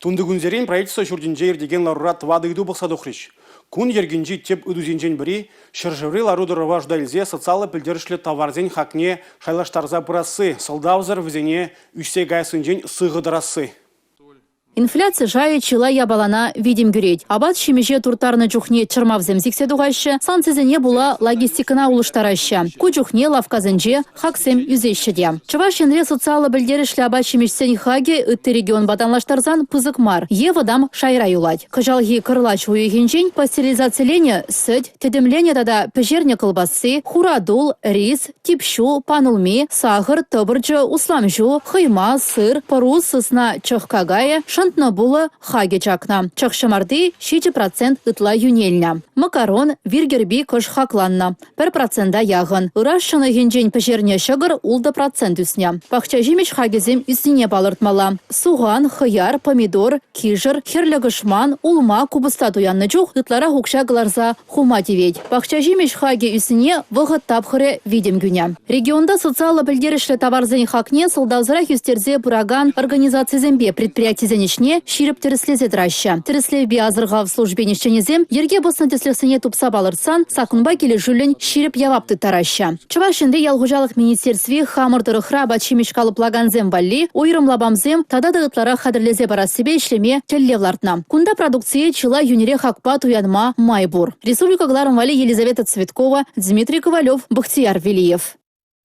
Тунды күнзерен правительство жүрдінже ердеген ларурат вадыйду бұқса дұқрыш. Күн ергенжі теп үдузенжен бірі, шыржывры ларудырыва ждайлзе социалы пілдерішлі товарзен хакне шайлаштарза бұрасы, солдавзар візене үсе гайсынжен сығыдырасы. Инфляция жайы чила ябалана видим гюреть. Абат шимеже туртарны чухне чырмавзем зиксе дугайшы, санцезене була логистикана улыштараща. Ку чухне лавказенже хаксем юзещеде. Чывашенре социалы білдерішлі абат шимешсен хаге үтті регион батанлаштарзан пызык мар. Евадам шайра юлать. Кыжалги кырлач уйгенжень пастеризацилене сөд, тедемлене дада пежерне колбасы, хурадул, рис, типшу, панулми, сахар, табырджы, усламжу, хыйма, сыр, парус, сысна, чахкагая, шантна була хаге чакна. Чакшамарды 6% ытла юнельна. Макарон виргерби кыш хакланна. 1% ягын. Ырашшыны генжен пежерне шыгыр улда процент үсня. Пахча жимеш хагезем үсіне балыртмала. Суған, хыяр, помидор, кижыр, херлегышман, улма кубыста туянны чух ытлара хукша гларза хума девет. Пахча жимеш хаге үсіне вғыт тапхыры видим гүня. Регионда социалы білдерішлі товарзен хакне солдавзыра юстерзе бураган организациязембе предприятизенешне ширип тіріслезе драща. Тіріслевбе азырға в службе нешченезем ерге босны тіслексіне тупса балыртсан, сақынба келі жүлін ширип явапты тараща. Чывашынды ялғужалық министерстве хамырдыры храба чимешкалы плаганзем балли, ойрым лабамзем тада дағытлара қадірлезе барасыбе ішлеме теллевлартна. Кунда продукция чила юнире хакпа туянма майбур. Республика Гларым Вали Елизавета Цветкова, Дмитрий Ковалев, Бахтияр Велиев.